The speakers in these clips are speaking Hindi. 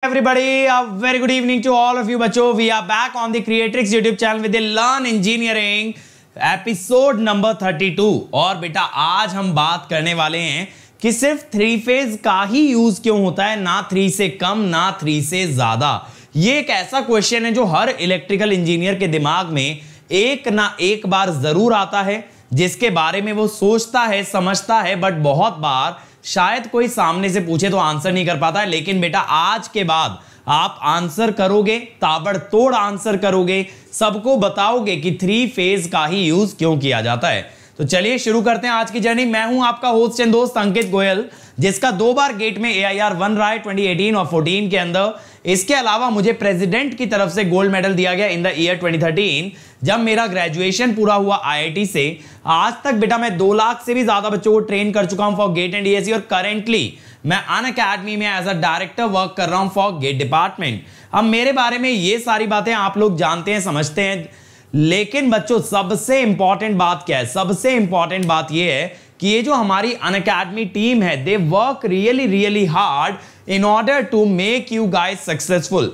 Everybody, a very good evening to all of you बच्चों. We are back on the Creatrix YouTube channel with the Learn Engineering episode number 32. और बेटा आज हम बात करने वाले हैं कि सिर्फ थ्री फेज का ही यूज क्यों होता है, ना थ्री से कम ना थ्री से ज्यादा. ये एक ऐसा क्वेश्चन है जो हर इलेक्ट्रिकल इंजीनियर के दिमाग में एक ना एक बार जरूर आता है, जिसके बारे में वो सोचता है, समझता है, बट बहुत बार शायद कोई सामने से पूछे तो आंसर नहीं कर पाता है. लेकिन बेटा आज के बाद आप आंसर करोगे, ताबड़तोड़ आंसर करोगे, सबको बताओगे कि थ्री फेज का ही यूज क्यों किया जाता है. तो चलिए शुरू करते हैं आज की जर्नी. मैं हूं आपका होस्ट एंड दोस्त अंकित गोयल, जिसका 2 बार गेट में AIR 1 रहा है 2018 और 14 के अंदर. इसके अलावा मुझे प्रेसिडेंट की तरफ से गोल्ड मेडल दिया गया इन द ईयर 2013 जब मेरा ग्रेजुएशन पूरा हुआ IIT से. आज तक बेटा मैं 2 लाख से भी ज्यादा बच्चों को ट्रेन कर चुका हूं फॉर गेट एंड DSE और करेंटली मैं अनअकैडमी में एज अ डायरेक्टर वर्क कर रहा हूं फॉर गेट डिपार्टमेंट. अब मेरे बारे में ये सारी बातें आप लोग जानते हैं, समझते हैं, लेकिन बच्चों सबसे इंपॉर्टेंट बात क्या है? सबसे इंपॉर्टेंट बात यह है कि ये जो हमारी अनअकैडमी टीम है, they work really hard in order to make you guys successful.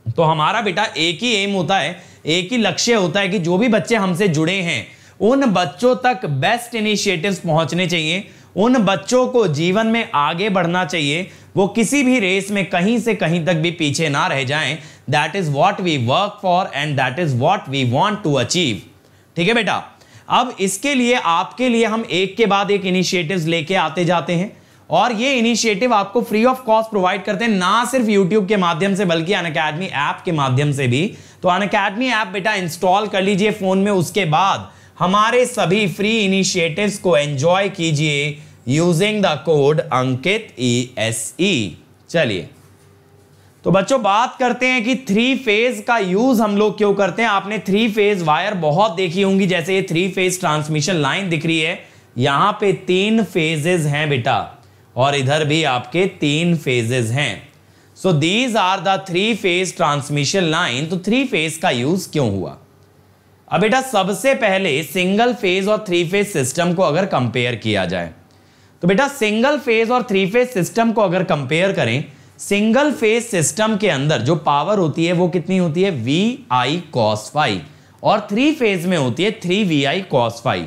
तो हमारा बेटा एक ही एम होता है, एक ही लक्ष्य होता है कि जो भी बच्चे हमसे जुड़े हैं उन बच्चों तक बेस्ट इनिशिएटिव्स पहुंचने चाहिए, उन बच्चों को जीवन में आगे बढ़ना चाहिए, वो किसी भी रेस में कहीं से कहीं तक भी पीछे ना रह जाएं. That is what we work for and that is what we want to achieve. ठीक है बेटा. अब इसके लिए आपके लिए हम एक के बाद एक इनिशिएटिव्स लेके आते जाते हैं और ये इनिशिएटिव आपको फ्री ऑफ कॉस्ट प्रोवाइड करते हैं, ना सिर्फ YouTube के माध्यम से बल्कि अनअकैडमी ऐप के माध्यम से भी. तो अनअकैडमी ऐप बेटा इंस्टॉल कर लीजिए फोन में, उसके बाद हमारे सभी फ्री इनिशिएटिव्स को एंजॉय कीजिए using the code Ankit ESE. चलिए तो बच्चों बात करते हैं कि थ्री फेज का यूज हम लोग क्यों करते हैं. आपने थ्री फेज वायर बहुत देखी होंगी, जैसे ये थ्री फेज ट्रांसमिशन लाइन दिख रही है, यहां पे 3 फेजेस हैं बेटा और इधर भी आपके 3 फेजेस हैं. So these are the three phase transmission line. तो थ्री फेज का यूज क्यों हुआ? अब बेटा सबसे पहले सिंगल फेज और थ्री फेज सिस्टम को अगर कंपेयर किया जाए तो बेटा सिंगल फेज और थ्री फेज सिस्टम को अगर कंपेयर करें, सिंगल फेज सिस्टम के अंदर जो पावर होती है वो कितनी होती है? VI cos phi. और थ्री फेज में होती है 3VI cos phi.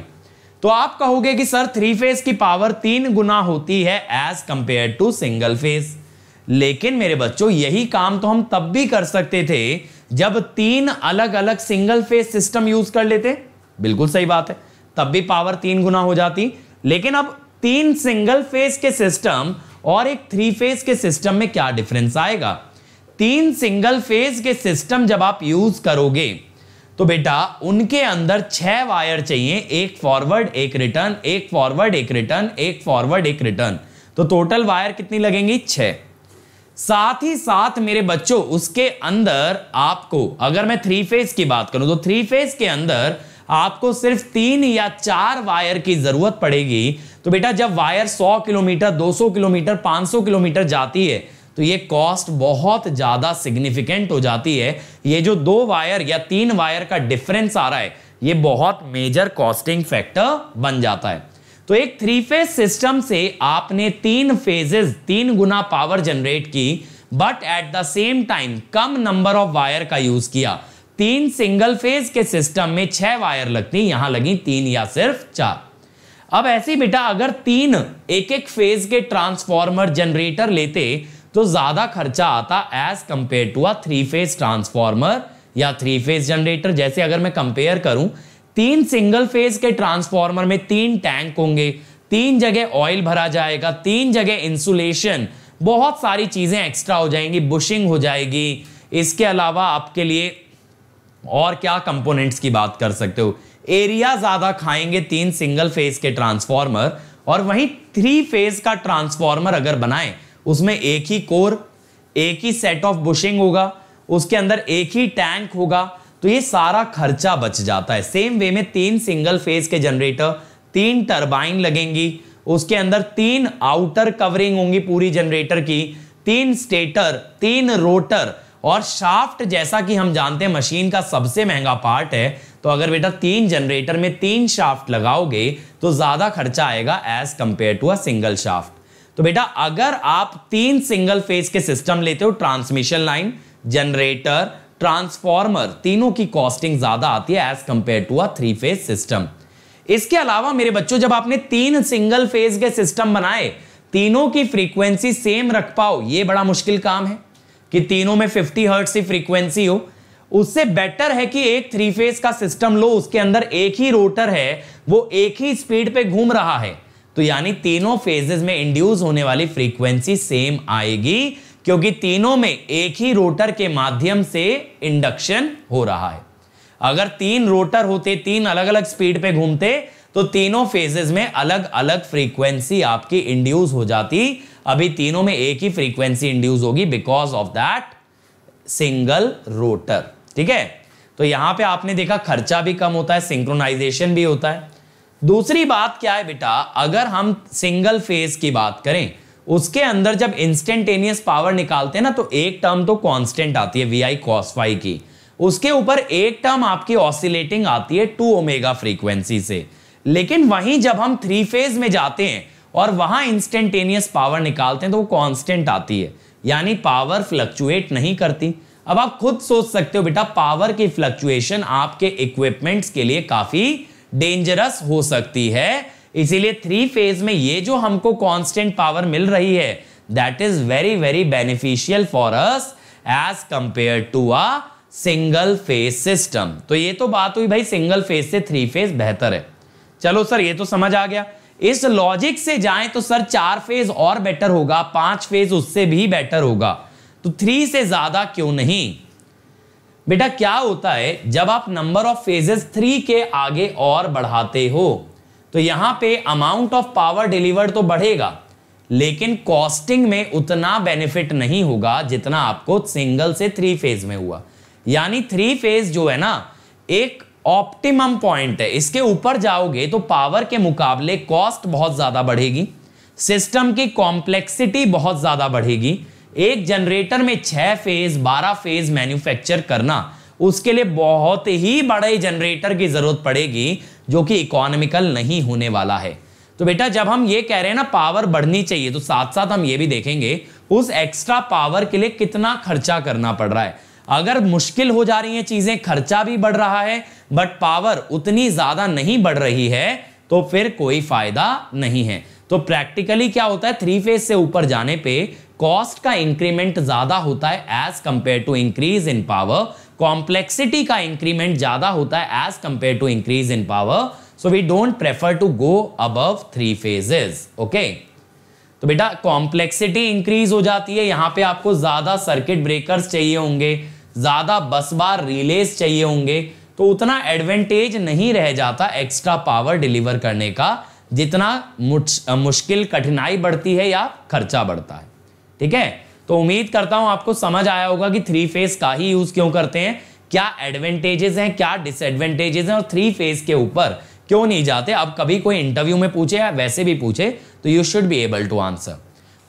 तो आप कहोगे कि सर थ्री फेज की पावर 3 गुना होती है as compare to single phase. लेकिन मेरे बच्चों यही काम तो हम तब भी कर सकते थे जब 3 अलग अलग सिंगल फेज सिस्टम यूज कर लेते. बिल्कुल सही बात है, तब भी पावर 3 गुना हो जाती. लेकिन अब 3 सिंगल फेज के सिस्टम और एक थ्री फेज के सिस्टम में क्या डिफरेंस आएगा? 3 सिंगल फेज के सिस्टम जब आप यूज करोगे तो बेटा उनके अंदर 6 वायर चाहिए, एक फॉरवर्ड एक रिटर्न, एक फॉरवर्ड एक रिटर्न, एक फॉरवर्ड एक रिटर्न. तो टोटल वायर कितनी लगेंगी? 6. साथ ही साथ मेरे बच्चों उसके अंदर आपको, अगर मैं थ्री फेज की बात करूं तो थ्री फेज के अंदर आपको सिर्फ 3 या 4 वायर की जरूरत पड़ेगी. तो बेटा जब वायर 100 किलोमीटर, 200 किलोमीटर, 500 किलोमीटर जाती है तो ये कॉस्ट बहुत ज्यादा सिग्निफिकेंट हो जाती है. ये जो 2 वायर या 3 वायर का डिफरेंस आ रहा है ये बहुत मेजर कॉस्टिंग फैक्टर बन जाता है. तो एक थ्री फेज सिस्टम से आपने 3 फेजेस 3 गुना पावर जनरेट की, but at the same time come number of wire का यूज किया. 3 सिंगल फेज के सिस्टम में 6 वायर लगती, यहां लगी 3 या सिर्फ 4. अब ऐसे बेटा अगर 3 एक फेज के ट्रांसफॉर्मर जनरेटर लेते तो ज्यादा खर्चा आता as compare to a three phase transformer या थ्री फेज जनरेटर. जैसे अगर मैं कंपेयर करूं, 3 सिंगल फेज के ट्रांसफॉर्मर में 3 टैंक होंगे, 3 जगह ऑयल भरा जाएगा, 3 जगह इंसुलेशन, बहुत सारी चीजें एक्स्ट्रा हो जाएंगी, बुशिंग हो जाएगी. इसके अलावा आपके लिए और क्या कंपोनेंट्स की बात कर सकते हो? एरिया ज्यादा खाएंगे 3 सिंगल फेज के ट्रांसफॉर्मर, और वहीं थ्री फेज का ट्रांसफॉर्मर अगर बनाएं उसमें एक ही कोर, एक ही सेट ऑफ बुशिंग होगा, उसके अंदर एक ही टैंक होगा, तो ये सारा खर्चा बच जाता है. सेम वे में 3 सिंगल फेज के जनरेटर, 3 टरबाइन लगेंगी, उसके अंदर 3 आउटर कवरिंग होंगी पूरी जनरेटर की, 3 स्टेटर, 3 रोटर और शाफ्ट, जैसा कि हम जानते हैं मशीन का सबसे महंगा पार्ट है. तो अगर बेटा 3 जनरेटर में 3 शाफ्ट लगाओगे तो ज्यादा खर्चा आएगा as compare to a single shaft. तो बेटा अगर आप 3 सिंगल फेज के सिस्टम लेते हो, ट्रांसमिशन लाइन, जनरेटर, ट्रांसफॉर्मर, तीनों की कॉस्टिंग ज्यादा आती है as compare to a 3 phase system. इसके अलावा मेरे बच्चों जब आपने 3 सिंगल फेज के सिस्टम बनाए, तीनों की फ्रीक्वेंसी सेम रख पाओ, ये बड़ा मुश्किल काम है कि तीनों में 50 हर्ट्ज की फ्रीक्वेंसी हो। उससे बेटर है कि एक 3 फेज का सिस्टम लो, उसके अंदर एक ही रोटर है, वो एक ही स्पीड पे घूम रहा है, तो यानी तीनों फेजेस में इंड्यूस होने वाली फ्रीक्वेंसी सेम आएगी, क्योंकि तीनों में एक ही रोटर के माध्यम से इंडक्शन हो रहा है। अगर 3 रोटर होते, 3 अलग अलग स्पीड पे घूमते, तो तीनों फेजेस में अलग अलग फ्रीक्वेंसी आपकी इंड्यूस हो जाती। अभी तीनों में एक ही फ्रीक्वेंसी इंड्यूस होगी because of that single rotor. ठीक है, तो यहां पे आपने देखा खर्चा भी कम होता है, सिंक्रोनाइजेशन भी होता है। दूसरी बात क्या है बेटा, अगर हम सिंगल फेज की बात करें, उसके अंदर जब इंस्टेंटेनियस पावर निकालते हैं ना, तो एक टर्म तो कांस्टेंट आती है VI cos phi की, उसके ऊपर एक टर्म आपकी ऑसिलेटिंग आती है 2 ओमेगा फ्रीक्वेंसी से। लेकिन वहीं जब हम 3 फेज में जाते हैं और वहां इंस्टेंटेनियस पावर निकालते हैं, तो वो कांस्टेंट आती है, यानी पावर फ्लक्चुएट नहीं करती। अब आप खुद सोच सकते हो बेटा, पावर की फ्लक्चुएशन आपके इक्विपमेंट्स के लिए काफी डेंजरस हो सकती है। इसीलिए 3 फेज में ये जो हमको कांस्टेंट पावर मिल रही है, that is very very beneficial for us as compare to a single phase system. तो ये तो बात हुई भाई, सिंगल फेज से 3 फेज बेहतर है। चलो सर ये तो समझ आ गया। इस लॉजिक से जाएं तो सर 4 फेज और बेटर होगा, 5 फेज उससे भी बेटर होगा, तो 3 से ज्यादा क्यों नहीं? बेटा क्या होता है, जब आप नंबर ऑफ फेजेस 3 के आगे और बढ़ाते हो, तो यहां पे अमाउंट ऑफ पावर डिलीवर्ड तो बढ़ेगा, लेकिन कॉस्टिंग में उतना बेनिफिट नहीं होगा जितना आपको सिंगल से 3 फेज में हुआ। यानी 3 फेज जो है ना, एक ऑप्टिमम पॉइंट है, इसके ऊपर जाओगे तो पावर के मुकाबले कॉस्ट बहुत ज्यादा बढ़ेगी, सिस्टम की कॉम्प्लेक्सिटी बहुत ज्यादा बढ़ेगी। एक जनरेटर में 6 फेज 12 फेज मैन्युफैक्चर करना, उसके लिए बहुत ही बड़े जनरेटर की जरूरत पड़ेगी, जो कि इकोनॉमिकल नहीं होने वाला है। तो बेटा जब हम ये कह रहे हैं ना पावर बढ़नी चाहिए, तो साथ साथ हम ये भी देखेंगे उस एक्स्ट्रा पावर के लिए कितना खर्चा करना पड़ रहा है। अगर मुश्किल हो जा रही हैं चीजें, खर्चा भी बढ़ रहा है, बट पावर उतनी ज्यादा नहीं बढ़ रही है, तो फिर कोई फायदा नहीं है। तो प्रैक्टिकली क्या होता है, 3 फेज से ऊपर जाने पे कॉस्ट का इंक्रीमेंट ज्यादा होता है as compare to increase in power, complexity का इंक्रीमेंट ज्यादा होता है as compare to increase in power. So we don't prefer to go above 3 phases. Okay, तो बेटा कॉम्प्लेक्सिटी इंक्रीज हो जाती है, यहां पे आपको ज्यादा सर्किट ब्रेकर्स चाहिए होंगे, ज्यादा बस बार रिलेज चाहिए होंगे, तो उतना एडवांटेज नहीं रह जाता एक्स्ट्रा पावर डिलीवर करने का, जितना मुश्किल कठिनाई बढ़ती है या खर्चा बढ़ता है। ठीक है, तो उम्मीद करता हूं आपको समझ आया होगा कि 3 फेज का ही यूज क्यों करते हैं, क्या एडवांटेजेस हैं, क्या डिसएडवांटेजेस हैं, और 3 फेज के ऊपर क्यों नहीं जाते। अब कभी कोई इंटरव्यू में पूछे या वैसे भी पूछे, तो you should be able to answer.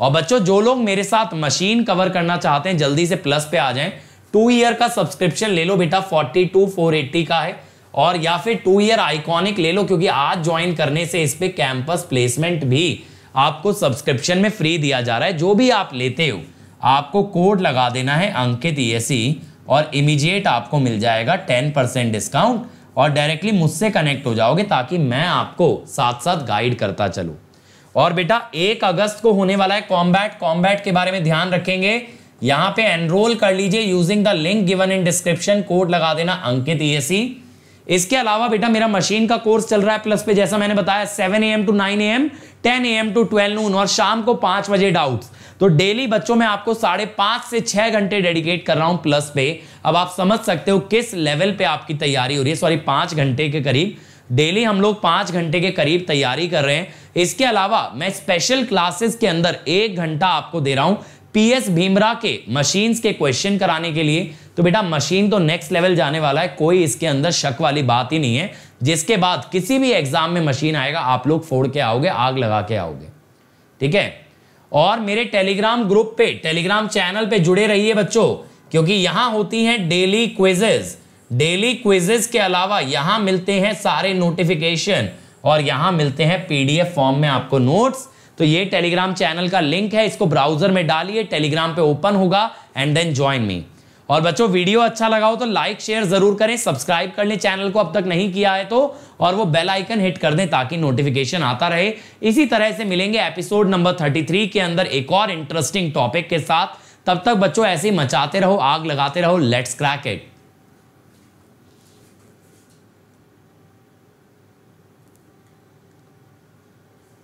और बच्चों जो लोग मेरे साथ मशीन कवर करना चाहते हैं, जल्दी से प्लस पे आ जाएं। 2 ईयर का सब्सक्रिप्शन ले लो बेटा, 42,480 का है, और या फिर 2 ईयर आइकॉनिक ले लो, क्योंकि आज ज्वाइन करने से इस पे कैंपस प्लेसमेंट भी आपको सब्सक्रिप्शन में फ्री दिया जा रहा है। जो भी आप लेते हो आपको कोड लगा देना है अंकित ESE, और इमीडिएट आपको मिल जाएगा 10% डिस्काउंट, और डायरेक्टली मुझसे कनेक्ट हो जाओगे, ताकि मैं आपको साथ साथ गाइड करता चलूं। और बेटा 1 अगस्त को होने वाला है कॉम्बैट के बारे में ध्यान रखेंगे। यहां पे एनरोल कर लीजिए using the link given in description, code लगा देना अंकित ESE। इसके अलावा बेटा मेरा मशीन का कोर्स चल रहा है प्लस पे, जैसा मैंने बताया 7 AM to 9 AM, 10 AM to 12 noon, और शाम को 5 बजे डाउट्स। तो डेली बच्चों में आपको 5.5 से 6 घंटे डेडिकेट कर रहा हूं प्लस पे। अब आप समझ सकते हो किस लेवल पे आपकी तैयारी हो रही है। सॉरी, 5 घंटे के करीब डेली हम लोग 5 घंटे के करीब तैयारी कर रहे हैं। इसके अलावा मैं स्पेशल क्लासेस के अंदर 1 घंटा आपको दे रहा हूं PS भीमरा के मशीन्स के क्वेश्चन कराने के लिए। तो बेटा मशीन तो नेक्स्ट लेवल जाने वाला है, कोई इसके अंदर शक वाली बात ही नहीं है। जिसके बाद किसी भी एग्जाम में मशीन आएगा, आप लोग फोड़ के आओगे, आग लगा के आओगे। ठीक है, और मेरे टेलीग्राम ग्रुप पे, टेलीग्राम चैनल पे जुड़े रहिए बच्चों, क्योंकि यहां होती हैं डेली क्विजेज। डेली क्विजेज के अलावा यहां मिलते हैं सारे नोटिफिकेशन, और यहां मिलते हैं PDF फॉर्म में आपको नोट्स। तो ये टेलीग्राम चैनल का लिंक है, इसको ब्राउजर में डालिए, टेलीग्राम पे ओपन होगा एंड देन ज्वाइन मी। और बच्चों वीडियो अच्छा लगा हो तो लाइक शेयर जरूर करें, सब्सक्राइब कर लें चैनल को अब तक नहीं किया है तो, और वो बेल आइकन हिट कर दें ताकि नोटिफिकेशन आता रहे। इसी तरह से मिलेंगे एपिसोड नंबर 33 के अंदर एक और इंटरेस्टिंग टॉपिक के साथ। तब तक बच्चों ऐसे ही मचाते रहो, आग लगाते रहो। Let's crack it.